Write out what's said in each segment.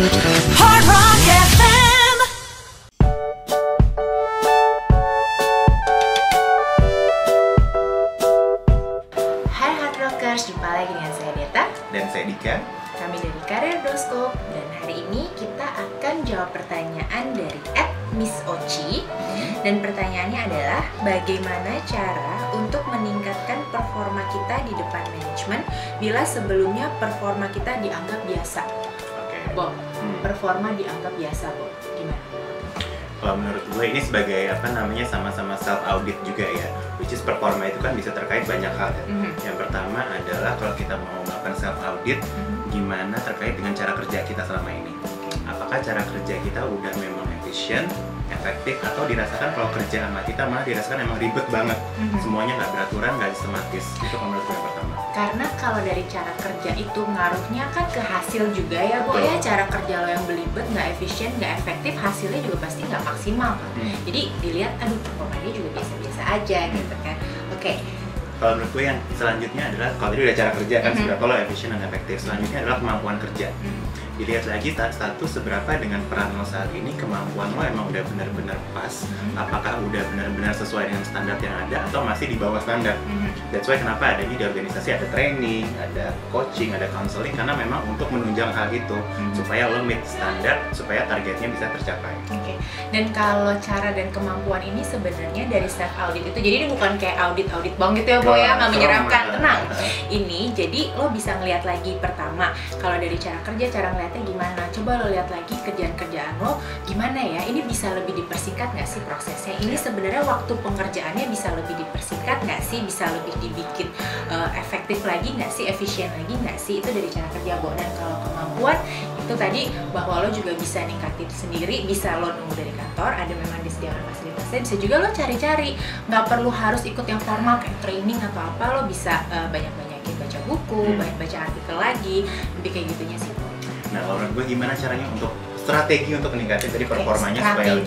Hard Rock FM. Hai Hard Rockers, jumpa lagi dengan saya Deta dan saya Dika. Kami dari Karirdoskop, dan hari ini kita akan jawab pertanyaan dari @missoci. Dan pertanyaannya adalah, bagaimana cara untuk meningkatkan performa kita di depan manajemen bila sebelumnya performa kita dianggap biasa? Oke. Bob, performa dianggap biasa, Bob. Gimana? Kalau menurut gue ini sebagai sama-sama self audit juga ya. Which is performa itu kan bisa terkait banyak hal ya. Yang pertama adalah kalau kita mau melakukan self audit, gimana terkait dengan cara kerja kita selama ini. Apakah cara kerja kita udah memang efisien, efektif, atau dirasakan kalau kerja sama kita malah dirasakan emang ribet banget. Semuanya nggak beraturan, nggak sistematis. Itu kalau menurut gue yang pertama. Karena kalau dari cara kerja itu ngaruhnya kan ke hasil juga ya, Bo. Ya, cara kerja lo yang belibet, nggak efisien, nggak efektif, hasilnya juga pasti nggak maksimal kan. Jadi dilihat, aduh, performanya juga biasa-biasa aja gitu kan. Oke. Kalau menurut gue yang selanjutnya adalah, kalau tadi udah cara kerja kan, seberapa lo efisien dan efektif. Selanjutnya adalah kemampuan kerja. Dilihat lagi satu, seberapa dengan peran lo saat ini, kemampuan lo emang udah benar-benar pas. Apakah udah benar-benar sesuai dengan standar yang ada atau masih di bawah standar. That's why kenapa adanya di organisasi ada training, ada coaching, ada counseling, karena memang untuk menunjang hal itu supaya lo meet standar, supaya targetnya bisa tercapai. Oke. Dan kalau cara dan kemampuan ini sebenarnya dari self audit itu, jadi ini bukan kayak audit bang gitu ya, Bo, ya, nggak menyeramkan, tenang. Ini jadi lo bisa ngeliat lagi pertama, kalau dari cara kerja, cara ngeliatnya gimana. Coba lo lihat lagi kerjaan lo gimana ya, ini bisa lebih dipersingkat nggak sih prosesnya, ini sebenarnya waktu pengerjaannya bisa lebih dipersingkat nggak sih, bisa lebih dibikin efektif lagi nggak sih, efisien lagi nggak sih. Itu dari cara kerja, Bo. Dan kalau kemampuan itu tadi, bahwa lo juga bisa ningkatin sendiri, bisa lo nunggu dari kantor, ada memang disediakan fasilitasnya, bisa juga lo cari-cari, nggak perlu harus ikut yang formal kayak training atau apa, lo bisa banyak-banyakin baca buku, banyak baca artikel lagi, lebih kayak gitunya sih, Bo. Nah, kalau menurut gue gimana caranya untuk strategi untuk meningkatkan tadi performanya supaya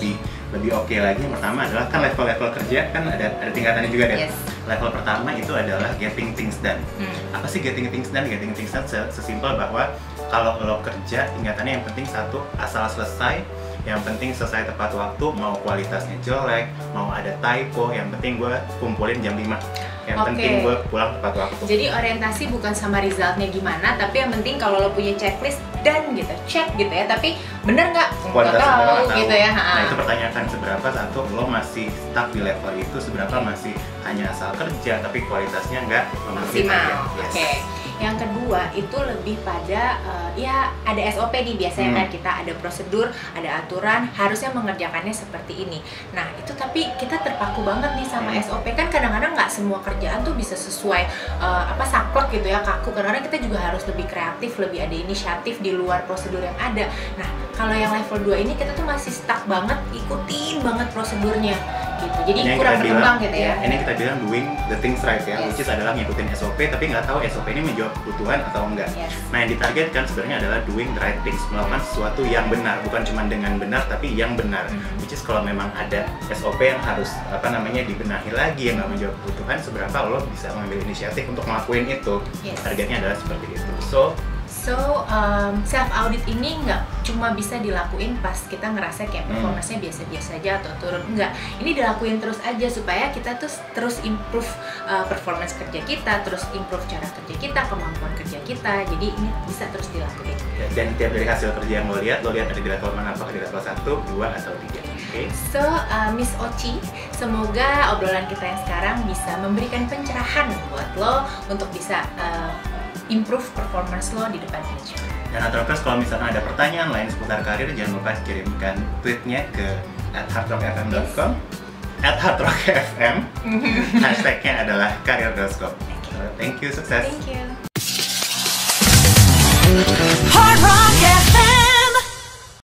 lebih oke lagi. Yang pertama adalah kan level-level kerja kan ada tingkatannya juga deh. Level pertama itu adalah getting things done. Apa sih getting things done? Getting things done sesimpel bahwa kalau lo kerja, ingatannya yang penting satu, asal selesai. Yang penting selesai tepat waktu, mau kualitasnya jelek, mau ada typo, yang penting gue kumpulin jam 5. Yang penting gue pulang tepat waktu. Jadi orientasi bukan sama resultnya gimana, tapi yang penting kalau lo punya checklist dan gitu, check gitu ya. Tapi bener nggak? Nggak tahu gitu ya. Nah, itu pertanyaan seberapa satu lo masih stuck di level itu, seberapa masih hanya asal kerja tapi kualitasnya nggak maksimal. Oke. Yang kedua itu lebih pada ya ada SOP nih biasanya kan, kita ada prosedur, ada aturan, harusnya mengerjakannya seperti ini. Nah itu tapi kita terpaku banget nih sama SOP kan, kadang-kadang nggak semua kerjaan tuh bisa sesuai saklek gitu ya, kaku. Kadang-kadang kita juga harus lebih kreatif, lebih ada inisiatif di luar prosedur yang ada. Nah kalau yang level 2 ini kita tuh masih stuck banget, ikutin banget prosedurnya gitu, jadi kurang berkembang gitu ya. Ini kita bilang doing the things right ya, which is adalah ngikutin SOP tapi nggak tahu SOP ini menjawab kebutuhan atau enggak. Nah yang ditargetkan sebenarnya adalah doing the right things, melakukan sesuatu yang benar, bukan cuma dengan benar tapi yang benar. Which is kalau memang ada SOP yang harus dibenahi lagi yang nggak menjawab kebutuhan, seberapa lo bisa mengambil inisiatif untuk ngelakuin itu. Targetnya adalah seperti itu. So self audit ini nggak cuma bisa dilakuin pas kita ngerasa kayak performanya biasa-biasa aja atau turun, enggak. Ini dilakuin terus aja supaya kita tuh terus improve performance kerja kita, terus improve cara kerja kita, kemampuan kerja kita. Jadi ini bisa terus dilakuin. Dan tiap dari hasil kerja yang lo lihat ada di level mana, apakah di level 1, 2, atau 3. Okay. So, Miss Oci, semoga obrolan kita yang sekarang bisa memberikan pencerahan buat lo untuk bisa improve performance lo di depan manajemen. Dan Hardrockers, kalau misalkan ada pertanyaan lain seputar karir, jangan lupa kirimkan tweetnya ke @hardrockfm.com, @hardrockfm. Hashtagnya adalah Karirdoskop. Thank you, sukses. Thank you. Hard Rock FM.